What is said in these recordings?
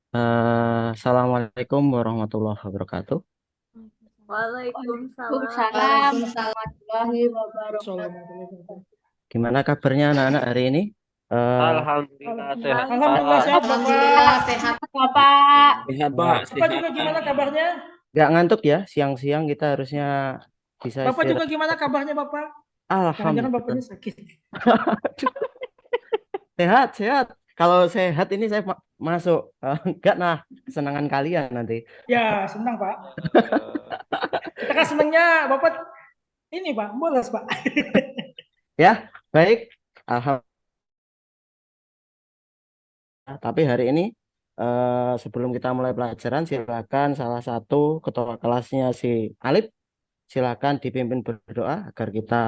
Assalamualaikum warahmatullahi wabarakatuh. Waalaikumsalam. Waalaikumsalam warahmatullahi wabarakatuh. Gimana kabarnya anak-anak hari ini? Eh, Alhamdulillah sehat Alhamdulillah Pak. sehat Alhamdulillah Bapak. sehat Bapak. Sehat Pak, ya, Bapak sehat. juga gimana kabarnya? nggak ngantuk ya? Siang-siang kita harusnya bisa Bapak juga istirahat. gimana kabarnya Bapak? Jangan-jangan Alhamdulillah. Bapaknya sakit. Sehat, sehat. Kalau sehat ini saya masuk. Enggak nah, kesenangan kalian nanti. Ya, senang Pak. Eh, Kita kan senangnya Bapak ini Pak, bolos Pak. Ya, baik. Alhamdulillah. Tapi hari ini sebelum kita mulai pelajaran, silakan salah satu ketua kelasnya si Alip, silakan dipimpin berdoa agar kita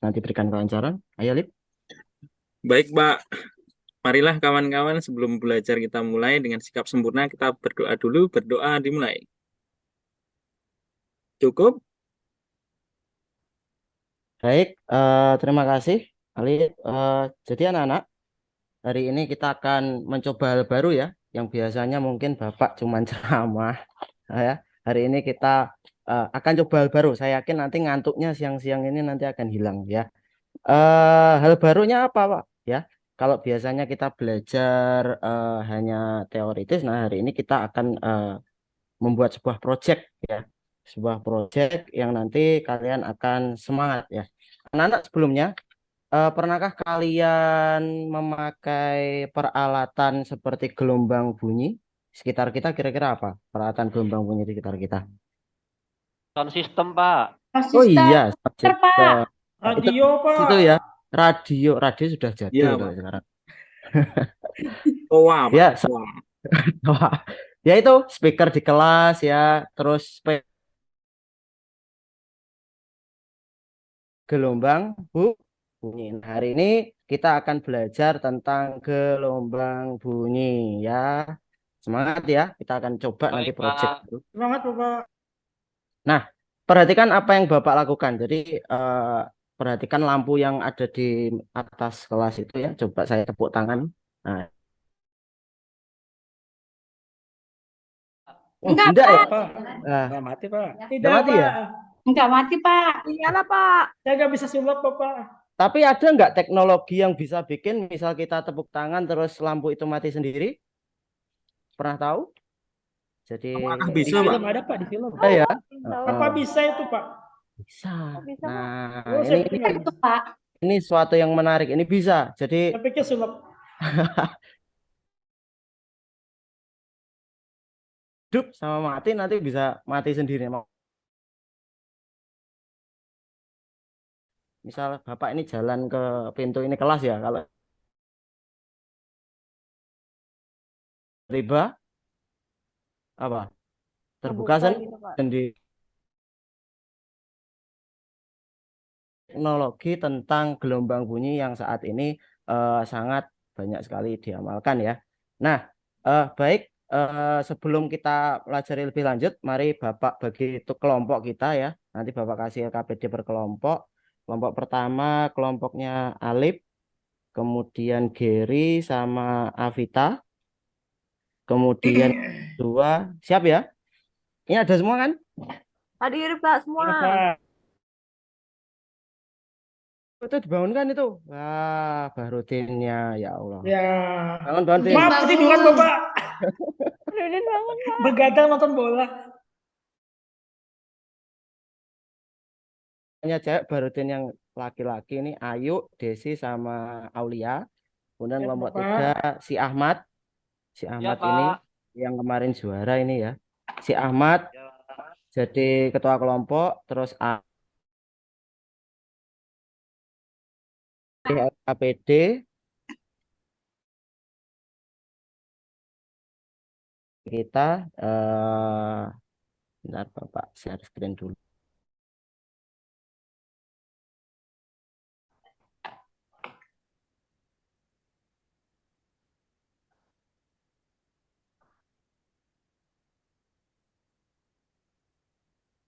nanti berikan kelancaran. Ayo, Lip. Baik Pak, marilah kawan-kawan sebelum belajar kita mulai dengan sikap sempurna kita berdoa dulu, berdoa dimulai. Cukup? Baik, terima kasih, Alip. Jadi anak-anak, hari ini kita akan mencoba hal baru ya, yang biasanya mungkin Bapak cuma ceramah. Ya. Hari ini kita akan coba hal baru. Saya yakin nanti ngantuknya siang-siang ini nanti akan hilang ya. Hal barunya apa, Pak? Ya, kalau biasanya kita belajar hanya teoritis, nah hari ini kita akan membuat sebuah project ya, sebuah project yang nanti kalian akan semangat ya. Anak-anak sebelumnya, pernahkah kalian memakai peralatan seperti gelombang bunyi sekitar kita? Kira-kira apa peralatan gelombang bunyi di sekitar kita? Sound system Pak. Oh Konsisten iya, sound Pak. system. Itu Radio itu ya, Pak. radio, radio sudah jadul Iya kalau Pak. sekarang. Toa Pak. Ya, Toa. wah, ya itu speaker di kelas ya, terus gelombang bunyi. Nah, hari ini kita akan belajar tentang gelombang bunyi ya. Semangat ya, kita akan coba nanti Baik project Pak. itu. Semangat Bapak. Nah, perhatikan apa yang Bapak lakukan. Jadi perhatikan lampu yang ada di atas kelas itu ya. Coba saya tepuk tangan. Nah, oh Enggak tidak ya? Pak. Pak. Nah, Nggak mati Pak. udah Tidak mati ya? Pak. Enggak mati Pak. Iyalah Pak. Saya nggak bisa sulap Bapak. Tapi ada nggak teknologi yang bisa bikin misal kita tepuk tangan terus lampu itu mati sendiri? Pernah tahu? Jadi Apakah Di bisa Pak? film ada Pak, di film. bisa ya. Apa Oh, bisa itu Pak? bisa. Bisa Pak. Nah, Oh, ini saya ini pikir nggak Itu bisa. Pak. ini suatu yang menarik. Ini bisa. Jadi Saya pikir sulap. hidup sama mati nanti bisa mati sendiri. Misal Bapak ini jalan ke pintu ini kelas ya. Kalau tiba apa? Terbuka Gitu Pak. sendiri. Teknologi tentang gelombang bunyi yang saat ini sangat banyak sekali diamalkan ya. Nah, baik sebelum kita pelajari lebih lanjut, mari Bapak bagi itu kelompok kita ya. Nanti Bapak kasih LKPD per kelompok. Kelompok pertama kelompoknya Alip, kemudian Gary sama Avita, kemudian dua siap ya? Ini ada semua kan? Hadir Pak semua. Ya, Pak. Itu dibangunkan itu. Wah, Bahrudinnya ya Allah. Ya. Bangun bangun Din. Maaf ketiduran Bapak. Rudin bangun Pak. Begadang nonton bola. Hanya cewek Bahrudin yang laki-laki ini Ayu, Desi sama Aulia. Kemudian Ya kelompok tiga Bapak. si Ahmad. Si Ya Ahmad ini Pak. yang kemarin juara ini ya. Si Ahmad Ya. jadi ketua kelompok, terus APD kita bentar Bapak share screen dulu.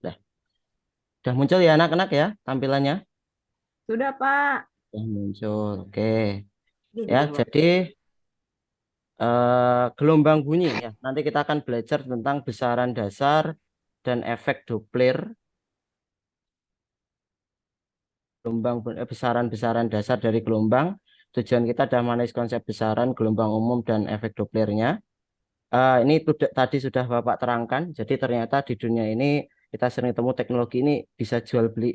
Dah, udah muncul ya anak-anak ya tampilannya? Sudah Pak. Udah muncul. Oke. Ya, jadi gelombang bunyi ya. Nanti kita akan belajar tentang besaran dasar dan efek Doppler, besaran-besaran dasar dari gelombang. Tujuan kita adalah menganalisis konsep besaran, gelombang umum, dan efek Dopplernya. Ini tadi sudah Bapak terangkan. Jadi ternyata di dunia ini kita sering temu teknologi ini bisa jual beli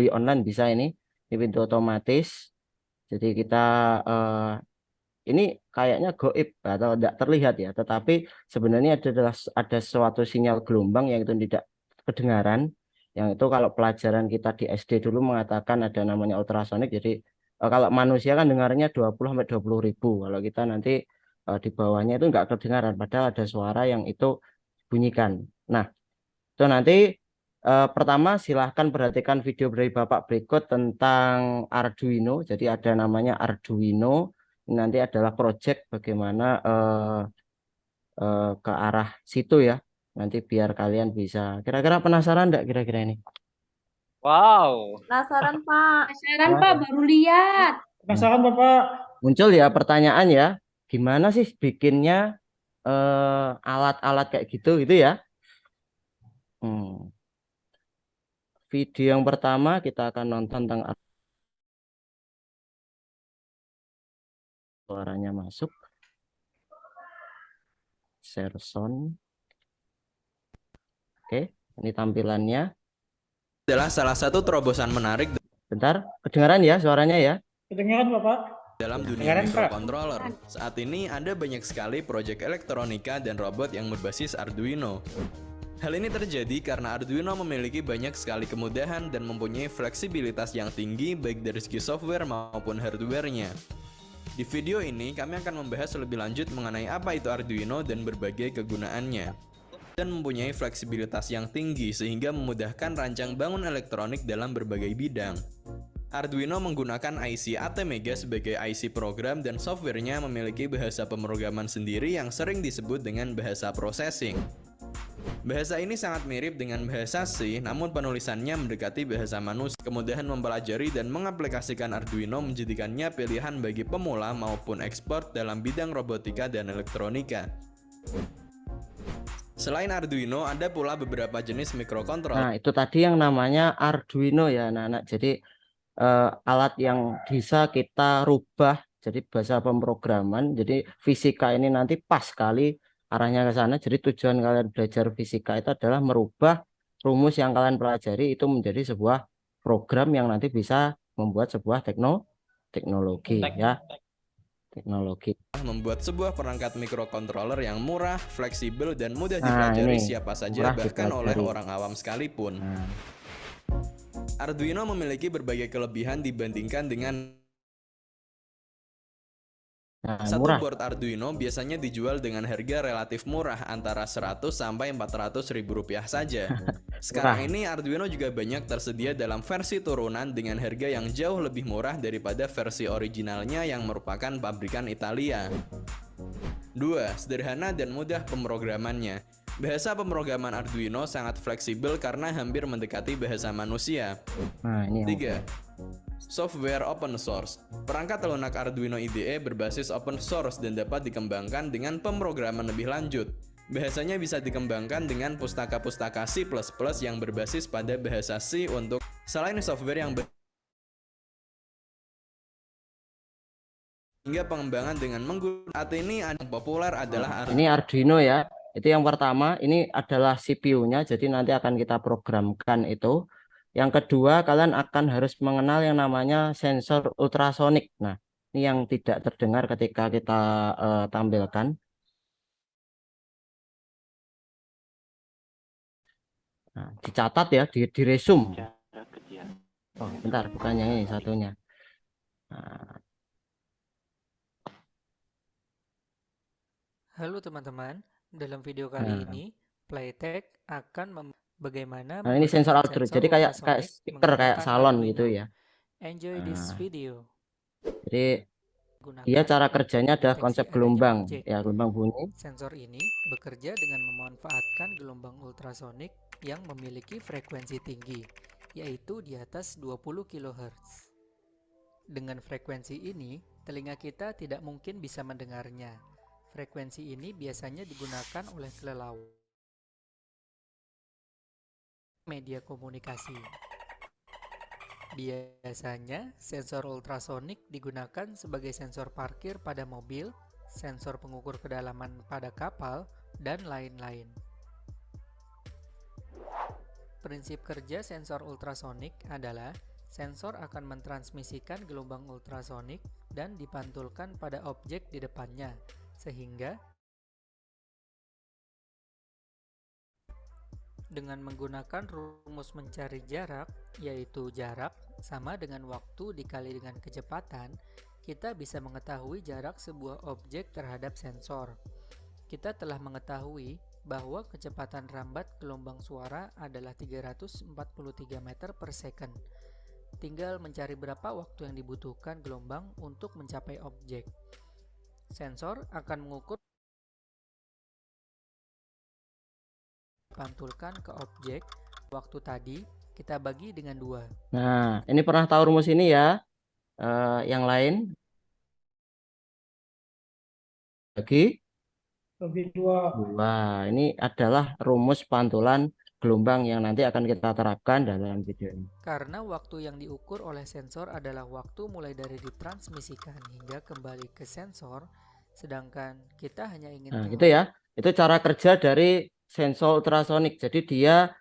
online bisa ini pintu otomatis. Jadi kita ini kayaknya goib atau tidak terlihat ya, tetapi sebenarnya ada suatu sinyal gelombang yang itu tidak kedengaran. Yang itu kalau pelajaran kita di SD dulu mengatakan ada namanya ultrasonik. Jadi kalau manusia kan dengarnya 20 sampai 20 ribu. Kalau kita nanti di bawahnya itu nggak kedengaran, padahal ada suara yang itu bunyikan. Nah, itu nanti pertama silahkan perhatikan video dari Bapak berikut tentang Arduino. Jadi ada namanya Arduino. Ini nanti adalah project bagaimana ke arah situ ya. Nanti biar kalian bisa. Kira-kira penasaran enggak kira-kira ini? Wow. Penasaran, Pak. Penasaran, Wah. Pak, baru lihat. Penasaran Bapak? Muncul ya pertanyaan ya. Gimana sih bikinnya alat-alat kayak gitu ya? Video yang pertama kita akan nonton tentang suaranya masuk. Share sound. Oke, ini tampilannya. Adalah salah satu terobosan menarik Bentar, kedengaran ya suaranya ya? Kedengaran Bapak? dalam dunia Kedengaran, Pak. microcontroller. Saat ini ada banyak sekali proyek elektronika dan robot yang berbasis Arduino. Hal ini terjadi karena Arduino memiliki banyak sekali kemudahan dan mempunyai fleksibilitas yang tinggi baik dari segi software maupun hardware-nya. Di video ini kami akan membahas lebih lanjut mengenai apa itu Arduino dan berbagai kegunaannya. Dan mempunyai fleksibilitas yang tinggi sehingga memudahkan rancang bangun elektronik dalam berbagai bidang. Arduino menggunakan IC ATmega sebagai IC program dan softwarenya memiliki bahasa pemrograman sendiri yang sering disebut dengan bahasa processing. Bahasa ini sangat mirip dengan bahasa C, namun penulisannya mendekati bahasa manusia. Kemudahan mempelajari dan mengaplikasikan Arduino menjadikannya pilihan bagi pemula maupun ekspert dalam bidang robotika dan elektronika. Selain Arduino, ada pula beberapa jenis microcontroller. Nah, itu tadi yang namanya Arduino ya, anak-anak. Jadi alat yang bisa kita rubah jadi bahasa pemrograman. Jadi fisika ini nanti pas sekali arahnya ke sana. Jadi tujuan kalian belajar fisika itu adalah merubah rumus yang kalian pelajari itu menjadi sebuah program yang nanti bisa membuat sebuah teknologi ya. Teknologi. Membuat sebuah perangkat microcontroller yang murah, fleksibel, dan mudah Nah, dipelajari ini siapa saja, murah bahkan oleh dipelajari. orang awam sekalipun. Nah, Arduino memiliki berbagai kelebihan dibandingkan dengan satu murah. board Arduino biasanya dijual dengan harga relatif murah antara 100 sampai 400 ribu rupiah saja. Sekarang ini Arduino juga banyak tersedia dalam versi turunan dengan harga yang jauh lebih murah daripada versi originalnya yang merupakan pabrikan Italia. 2. Sederhana dan mudah pemrogramannya. Bahasa pemrograman Arduino sangat fleksibel karena hampir mendekati bahasa manusia. Nah, ini yang 3. Software open source. Perangkat lunak Arduino IDE berbasis open source dan dapat dikembangkan dengan pemrograman lebih lanjut. Bahasanya bisa dikembangkan dengan pustaka-pustaka C++ yang berbasis pada bahasa C untuk selain software yang hingga pengembangan dengan menggunakan ini yang populer adalah ini Arduino ya. Itu yang pertama, ini adalah CPU-nya, jadi nanti akan kita programkan itu. Yang kedua, kalian akan harus mengenal yang namanya sensor ultrasonik. Nah, ini yang tidak terdengar ketika kita tampilkan. Nah, dicatat ya, di resume. Oh, bentar, bukan yang ini satunya. Nah, Halo teman-teman, dalam video kali ini Playtech akan bagaimana nah ini sensor menggunakan Arduino. sensor Jadi kayak ultrasonic speaker, kayak menggunakan salon Arduino. gitu ya. Enjoy this Nah, video. jadi Gunakan dia cara kerjanya adalah deteksi konsep adanya gelombang, objek. ya gelombang bunyi. Sensor ini bekerja dengan memanfaatkan gelombang ultrasonik yang memiliki frekuensi tinggi, yaitu di atas 20 kHz. Dengan frekuensi ini, telinga kita tidak mungkin bisa mendengarnya. Frekuensi ini biasanya digunakan oleh kelelawar media komunikasi. Biasanya, sensor ultrasonik digunakan sebagai sensor parkir pada mobil, sensor pengukur kedalaman pada kapal, dan lain-lain. Prinsip kerja sensor ultrasonik adalah sensor akan mentransmisikan gelombang ultrasonik dan dipantulkan pada objek di depannya, sehingga dengan menggunakan rumus mencari jarak, yaitu jarak sama dengan waktu dikali dengan kecepatan, kita bisa mengetahui jarak sebuah objek terhadap sensor. Kita telah mengetahui bahwa kecepatan rambat gelombang suara adalah 343 meter per second. Tinggal mencari berapa waktu yang dibutuhkan gelombang untuk mencapai objek. Sensor akan mengukur pantulkan ke objek. Waktu tadi kita bagi dengan 2. Nah, ini pernah tahu rumus ini ya? Yang lain bagi Bagi 2. 2. Ini adalah rumus pantulan gelombang yang nanti akan kita terapkan dalam video ini. Karena waktu yang diukur oleh sensor adalah waktu mulai dari ditransmisikan hingga kembali ke sensor, sedangkan kita hanya ingin Nah, tahu. gitu ya. Itu cara kerja dari sensor ultrasonik. Jadi dia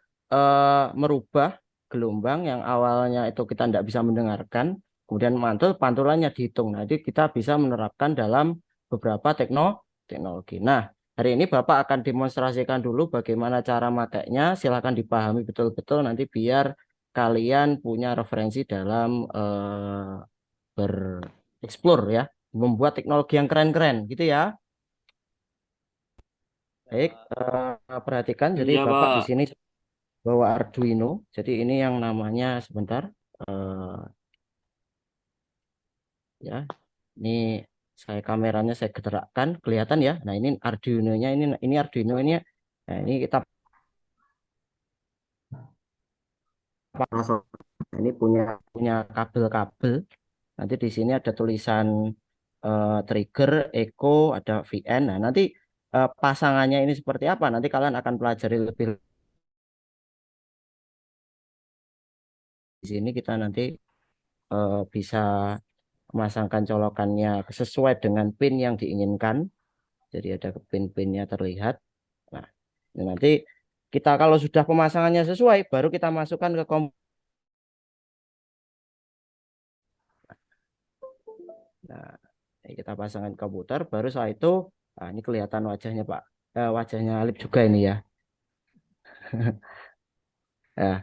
merubah gelombang yang awalnya itu kita tidak bisa mendengarkan, kemudian pantulannya dihitung. Nah, jadi kita bisa menerapkan dalam beberapa teknologi. Nah, hari ini Bapak akan demonstrasikan dulu bagaimana cara makainya. Silahkan dipahami betul-betul nanti biar kalian punya referensi dalam bereksplor ya, membuat teknologi yang keren-keren gitu ya. Baik, perhatikan. Jadi Iya, Bapak di Pak. sini bawa Arduino. Jadi ini yang namanya sebentar, ya. Ini saya kameranya saya gerakkan, kelihatan ya. Nah ini Arduino-nya, ini Arduino ini. Nah ini kita pasang. Nah, ini punya kabel-kabel. Nanti di sini ada tulisan trigger, echo, ada VN. Nah nanti pasangannya ini seperti apa? Nanti kalian akan pelajari lebih. Di sini kita nanti bisa memasangkan colokannya sesuai dengan pin yang diinginkan. Jadi ada pin-pinnya terlihat. Nah, ini nanti kita kalau sudah pemasangannya sesuai, baru kita masukkan ke komputer. Nah, ini kita pasangkan komputer, baru setelah itu, nah ini kelihatan wajahnya Pak. Wajahnya Alip juga ini ya. Nah,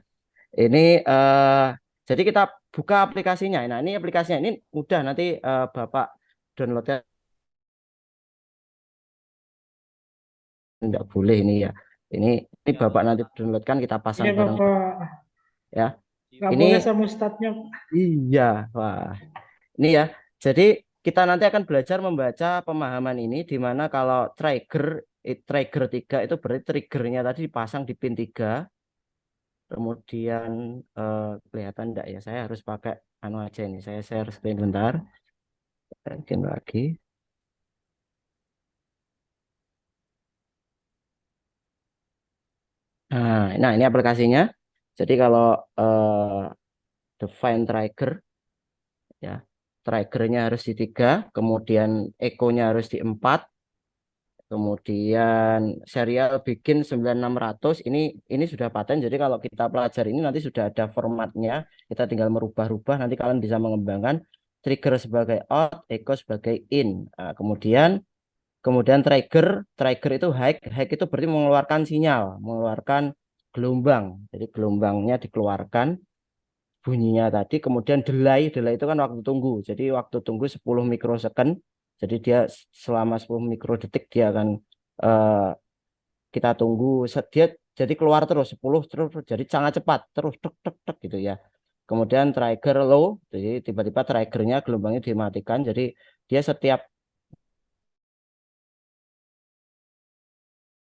ini jadi kita buka aplikasinya. Nah, ini aplikasinya ini mudah, nanti Bapak downloadnya. Enggak boleh ini ya. Ini Bapak nanti downloadkan, kita pasang Iya, bareng Bapak. ya. Nggak Ini boleh sama ustadznya. iya, wah. Ini ya. Jadi kita nanti akan belajar membaca pemahaman ini di mana kalau trigger 3 itu berarti triggernya tadi dipasang di pin 3. Kemudian kelihatan enggak ya? Saya harus pakai anu aja ini. Saya share screen bentar. Mungkin lagi. Nah, ini aplikasinya. Jadi kalau define trigger ya, triggernya harus di 3, kemudian echo-nya harus di 4, kemudian serial bikin 9600. Ini sudah paten, jadi kalau kita pelajari ini nanti sudah ada formatnya, kita tinggal merubah-rubah, nanti kalian bisa mengembangkan trigger sebagai out, echo sebagai in. Nah, kemudian trigger itu high itu berarti mengeluarkan sinyal, mengeluarkan gelombang. Jadi gelombangnya dikeluarkan, bunyinya tadi, kemudian delay itu kan waktu tunggu. Jadi waktu tunggu 10 mikrosecond. Jadi dia selama 10 mikrodetik dia akan kita tunggu, dia jadi keluar terus 10 terus, jadi sangat cepat terus tek tek tek gitu ya. Kemudian trigger low, jadi tiba-tiba triggernya gelombangnya dimatikan. Jadi dia setiap,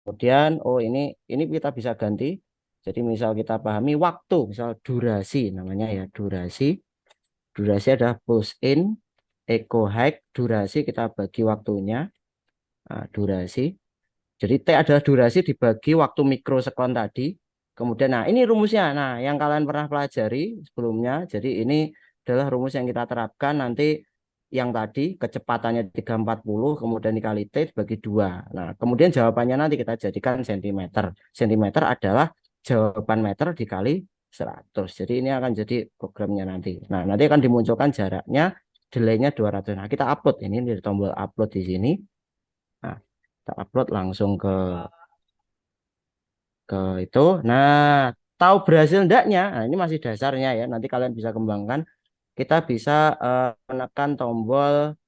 kemudian oh ini kita bisa ganti. Jadi misal kita pahami waktu, misal durasi namanya ya, durasi adalah push in, echo high, durasi kita bagi waktunya. Nah, durasi. Jadi T adalah durasi dibagi waktu mikrosekon tadi. Kemudian, nah ini rumusnya. Nah, yang kalian pernah pelajari sebelumnya. Jadi ini adalah rumus yang kita terapkan nanti yang tadi kecepatannya 340 kemudian dikali T dibagi 2. Nah, kemudian jawabannya nanti kita jadikan sentimeter. Sentimeter adalah jawaban meter dikali 100. Jadi ini akan jadi programnya nanti. Nah, nanti akan dimunculkan jaraknya, delaynya 200. Nah, kita upload ini di tombol upload di sini. Nah, kita upload langsung ke itu. Nah, tahu berhasil enggaknya? Nah, ini masih dasarnya ya. Nanti kalian bisa kembangkan. Kita bisa menekan tombol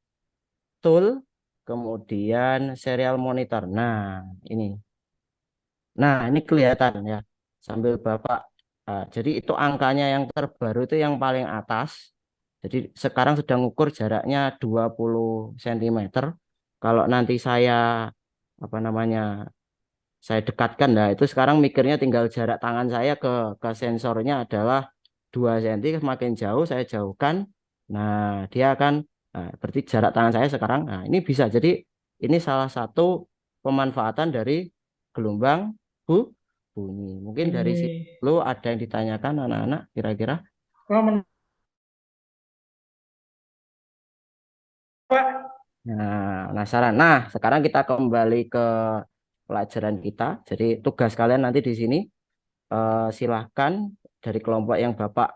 tool, kemudian serial monitor. Nah, ini. Nah, ini kelihatan ya. Sambil Bapak. Jadi itu angkanya yang terbaru itu yang paling atas. Jadi sekarang sedang ukur jaraknya 20 cm. Kalau nanti saya apa namanya saya dekatkan, nah itu sekarang mikirnya tinggal jarak tangan saya ke sensornya adalah 2 cm, semakin jauh saya jauhkan, nah dia akan, nah, berarti jarak tangan saya sekarang, nah ini bisa, jadi ini salah satu pemanfaatan dari gelombang bu bunyi. Mungkin dari Ini situ ada yang ditanyakan anak-anak kira-kira. kalau Pak, Nah, penasaran. Nah, sekarang kita kembali ke pelajaran kita. Jadi tugas kalian nanti di sini, silahkan dari kelompok yang Bapak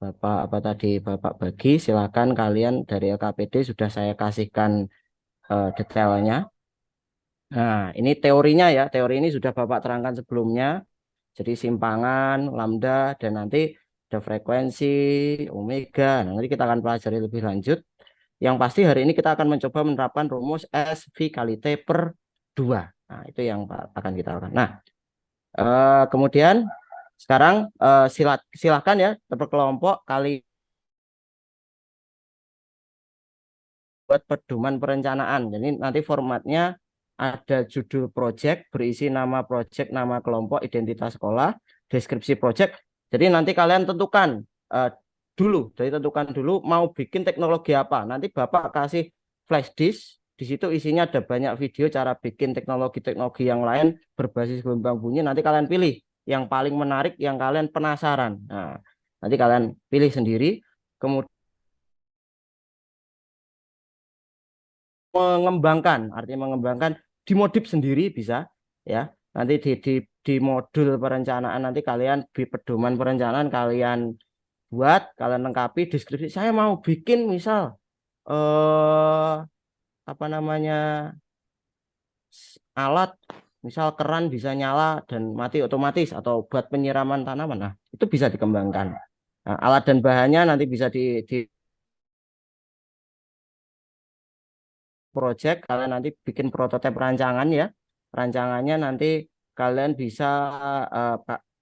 apa tadi Bapak bagi, silahkan kalian dari LKPD sudah saya kasihkan detailnya. Nah, ini teorinya ya. Teori ini sudah Bapak terangkan sebelumnya. Jadi simpangan, lambda, dan nanti ada frekuensi, omega. Nah, nanti kita akan pelajari lebih lanjut. Yang pasti hari ini kita akan mencoba menerapkan rumus SV kali T per 2. Nah, itu yang akan kita lakukan. Nah, kemudian sekarang silahkan ya berkelompok kali buat pedoman perencanaan. Jadi nanti formatnya ada judul project, berisi nama project, nama kelompok, identitas sekolah, deskripsi project. Jadi nanti kalian tentukan jadi tentukan dulu mau bikin teknologi apa. Nanti Bapak kasih flash disk, di situ isinya ada banyak video cara bikin teknologi-teknologi yang lain berbasis gelombang bunyi. Nanti kalian pilih yang paling menarik, yang kalian penasaran. Nah, nanti kalian pilih sendiri. Kemudian mengembangkan, artinya mengembangkan dimodif sendiri bisa ya. Nanti di modul perencanaan nanti kalian di pedoman perencanaan kalian buat, kalian lengkapi deskripsi. Saya mau bikin misal apa namanya alat, misal keran bisa nyala dan mati otomatis atau buat penyiraman tanaman. Nah, itu bisa dikembangkan. Nah, alat dan bahannya nanti bisa di project, kalian nanti bikin prototipe rancangan ya. Rancangannya nanti kalian bisa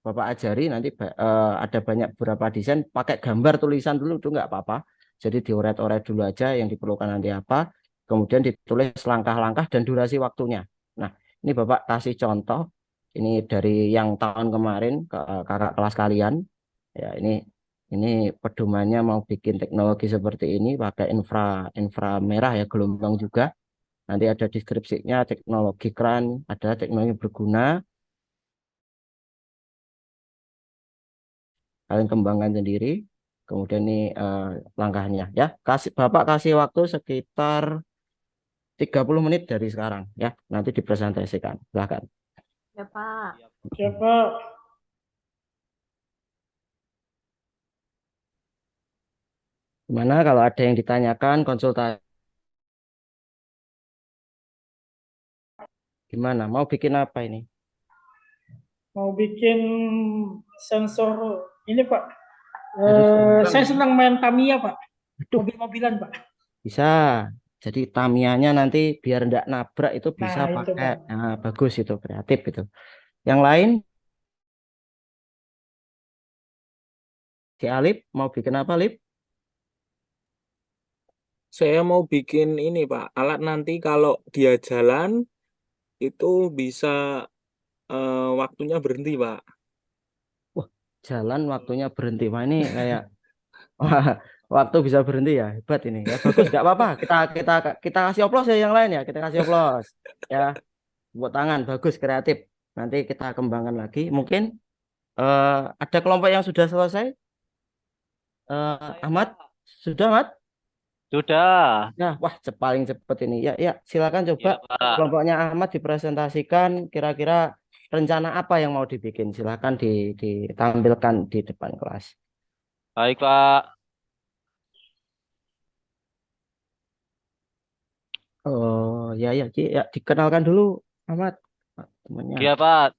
Bapak ajari nanti ada banyak beberapa desain pakai gambar tulisan dulu itu nggak apa-apa. Jadi dioret-oret dulu aja yang diperlukan nanti apa. Kemudian ditulis langkah-langkah dan durasi waktunya. Nah, ini Bapak kasih contoh. Ini dari yang tahun kemarin ke kakak kelas kalian. Ya, ini pedomannya mau bikin teknologi seperti ini pakai infra merah ya, gelombang juga. Nanti ada deskripsinya, teknologi keran, ada teknologi berguna. Kalian kembangkan sendiri. Kemudian ini langkahnya ya. Bapak kasih waktu sekitar 30 menit dari sekarang ya. Nanti dipresentasikan. Silakan. Ya, Pak. siapa? Gimana kalau ada yang ditanyakan konsultasi? Gimana? Mau bikin apa ini? Mau bikin sensor ini Pak. Saya senang main Tamiya Pak. Mobil-mobilan Pak. Bisa. Jadi Tamianya nanti biar enggak nabrak itu bisa Nah, itu, pakai. Pak. Nah, bagus itu, kreatif itu. Yang lain, si Alip mau bikin apa, Lip? Saya mau bikin ini, Pak. Alat nanti kalau dia jalan itu bisa waktunya berhenti, Pak. Wah, jalan waktunya berhenti. Wah, ini kayak wah, Waktu bisa berhenti ya, hebat ini ya. Bagus, nggak apa-apa. Kita kasih oplos ya yang lain ya. Kita kasih oplos ya. Tepuk tangan, bagus, kreatif. Nanti kita kembangkan lagi. Mungkin ada kelompok yang sudah selesai. Ahmad, sudah Ahmad? Sudah. Nah, wah, paling cepat ini. Ya, ya, silakan coba Iya, Pak. kelompoknya Ahmad dipresentasikan. Kira-kira rencana apa yang mau dibikin? Silakan ditampilkan di depan kelas. Baik, Pak. Oh, ya, ya, Ci. Ya, dikenalkan dulu Ahmad, temannya. Iya, Pak.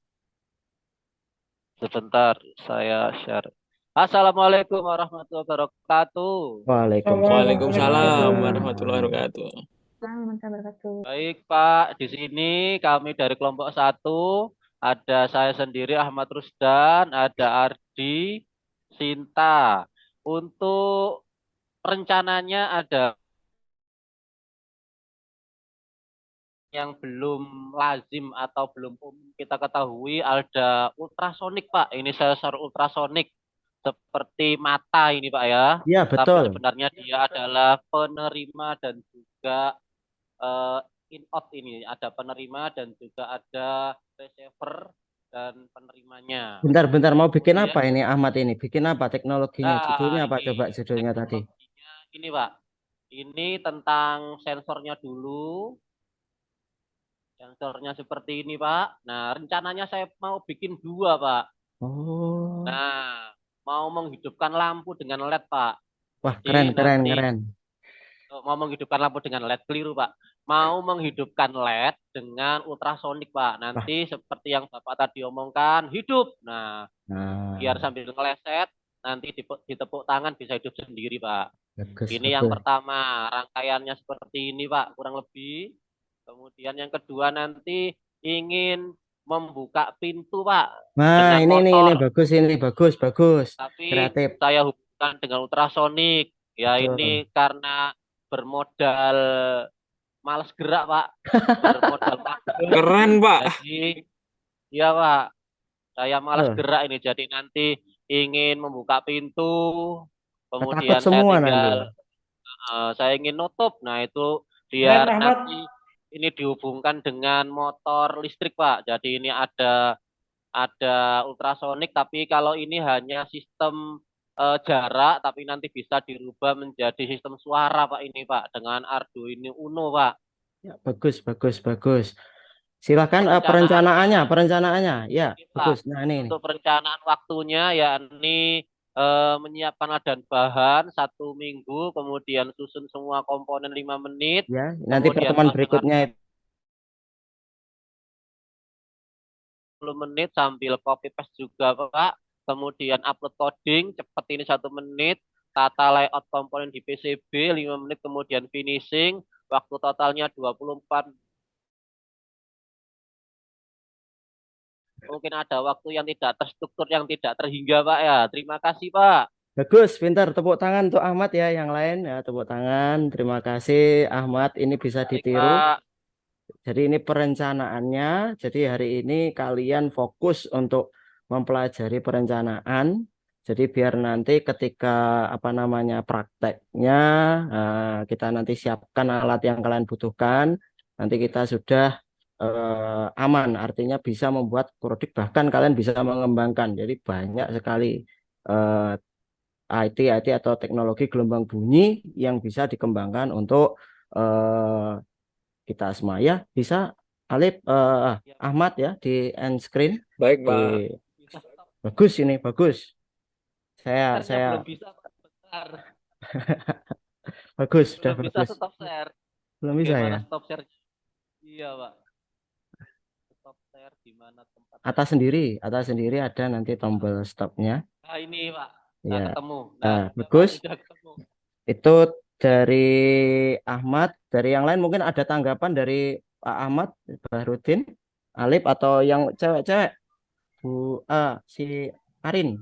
Sebentar, saya share. Assalamualaikum warahmatullahi wabarakatuh. Waalaikumsalam warahmatullahi Waalaikumsalam. wabarakatuh. Baik, Pak. Di sini kami dari kelompok 1, ada saya sendiri Ahmad Rusdan, ada Ardi, Sinta. Untuk rencananya ada yang belum lazim atau belum umum kita ketahui, ada ultrasonik, Pak. Ini sensor ultrasonik seperti mata ini, Pak ya. Ya, Tapi betul. sebenarnya dia adalah penerima dan juga in-out ini. Ada penerima dan juga ada receiver dan penerimanya. Bentar, mau bikin Kemudian, apa ini Ahmad ini? Bikin apa teknologinya? Judulnya apa? ini Coba judulnya tadi. teknologinya ini, Pak. Ini tentang sensornya dulu. Sensornya seperti ini, Pak. Nah, rencananya saya mau bikin 2, Pak. Oh, Nah, mau menghidupkan lampu dengan LED, Pak. wah, Jadi keren. nanti mau menghidupkan lampu dengan LED, keliru, Pak. Mau menghidupkan LED dengan ultrasonik, Pak. Wah, Nanti seperti yang Bapak tadi omongkan, hidup. Nah, biar nah, sambil ngeleset, nanti ditepuk tangan bisa hidup sendiri, Pak. bagus, Ini yang bagus. pertama, rangkaiannya seperti ini, Pak, kurang lebih. Kemudian yang kedua nanti ingin membuka pintu, Pak, Nah, dengan ini motor. bagus. Tapi Kreatif, saya hubungkan dengan ultrasonik. Ya, betul. ini karena bermodal males gerak, Pak. Bermodal mager. Keren, Pak. Jadi, ya, Pak, saya malas Oh, gerak ini. Jadi nanti ingin membuka pintu, takut kemudian semua nanti. saya ingin nutup. Nah, itu Keren, biar Ahmad. nanti ini dihubungkan dengan motor listrik, Pak. Jadi ini ada ultrasonik, tapi kalau ini hanya sistem jarak, tapi nanti bisa dirubah menjadi sistem suara, Pak, ini, Pak, dengan Arduino Uno, Pak. Ya, bagus. Silakan Perencanaannya perencanaannya. Ya, ini, Pak, bagus. Nah, ini. untuk perencanaan waktunya yakni menyiapkan alat dan bahan 1 minggu, kemudian susun semua komponen 5 menit, Ya, nanti kemudian pertemuan sambil berikutnya 10 menit sambil copy paste juga, Pak. Kemudian upload coding cepat ini 1 menit, tata layout komponen di PCB 5 menit, kemudian finishing waktu totalnya 24. Mungkin ada waktu yang tidak terstruktur, yang tidak terhingga, Pak ya. Terima kasih, Pak. bagus, pintar. Tepuk tangan untuk Ahmad ya, yang lain ya, tepuk tangan. Terima kasih Ahmad, ini bisa Baik, ditiru. Pak. Jadi ini perencanaannya. Jadi hari ini kalian fokus untuk mempelajari perencanaan. Jadi biar nanti ketika prakteknya, kita nanti siapkan alat yang kalian butuhkan. Nanti kita sudah aman, artinya bisa membuat produk, bahkan kalian bisa mengembangkan. Jadi banyak sekali eh, IT atau teknologi gelombang bunyi yang bisa dikembangkan untuk kita semua ya. Bisa Alif, Ya, Ahmad ya di end screen. Baik, Di, Pak. bisa stop. bagus ini, bagus. Share-nya Saya belum bisa, Pak. Bentar. bagus, sudah Belum bisa bagus. stop share. Belum bisa ya. Bagaimana stop share? Iya, Pak. Stop share di mana tempat? Atas sendiri ada nanti tombol stopnya. Nah, ini, Pak. Nggak Ya, ketemu. Nah, ya, Pak, bagus. sudah ketemu. Itu dari Ahmad. Dari yang lain mungkin ada tanggapan dari Pak Ahmad, Bahrudin, Alif, atau yang cewek-cewek, si Karin.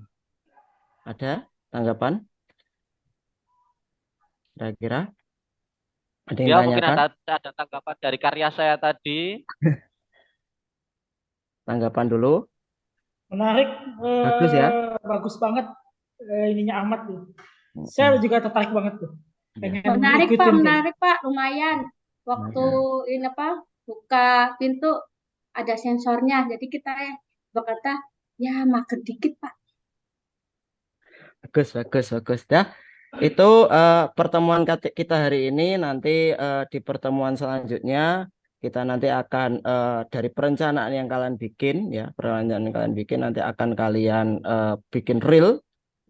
Ada tanggapan? Kira-kira ada yang Ya, mungkin tanyakan? ada tanggapan dari karya saya tadi. Tanggapan dulu. Menarik. Bagus ya. Bagus banget ininya Ahmad tuh. Saya juga tertarik banget tuh. Ya. Pengen Menarik Pak, ikutin tuh. menarik Pak, lumayan. Waktu Lumayan. ini apa, buka pintu ada sensornya, jadi kita berkata ya mager dikit Pak. Bagus, bagus, bagus. Dah, itu pertemuan kita hari ini. Nanti di pertemuan selanjutnya kita nanti akan dari perencanaan yang kalian bikin, ya, perencanaan yang kalian bikin nanti akan kalian bikin real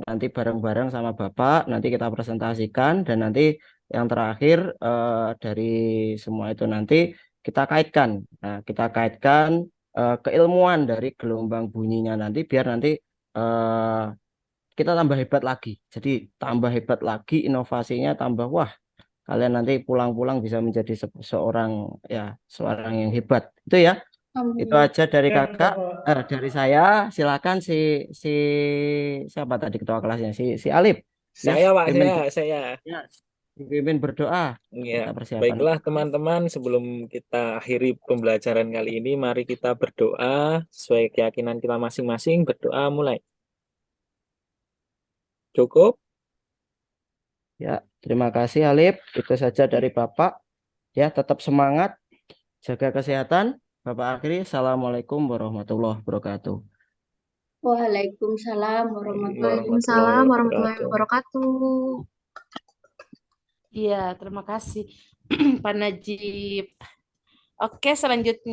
nanti bareng-bareng sama Bapak. Nanti kita presentasikan dan nanti yang terakhir dari semua itu nanti kita kaitkan. Nah, kita kaitkan keilmuan dari gelombang bunyinya nanti biar nanti kita tambah hebat lagi. Jadi tambah hebat lagi, inovasinya tambah, wah, kalian nanti pulang-pulang bisa menjadi seorang yang hebat. Itu ya. Itu Amin. aja dari Ya, kakak, Bapak. dari saya. Silakan si siapa tadi ketua kelasnya, si Alif, ya, Saya Pak, pimpin saya. ya, pimpin berdoa. Ya, Kita persiapan. baiklah teman-teman, sebelum kita akhiri pembelajaran kali ini, mari kita berdoa sesuai keyakinan kita masing-masing. Berdoa mulai. Cukup? Ya, terima kasih Alif. Itu saja dari Bapak. Ya, tetap semangat, jaga kesehatan. Bapak akhiri, Assalamualaikum warahmatullahi wabarakatuh. Waalaikumsalam warahmatullahi Waalaikumsalam wabarakatuh. warahmatullahi wabarakatuh. Iya, terima kasih Pak Najib. Oke, selanjutnya.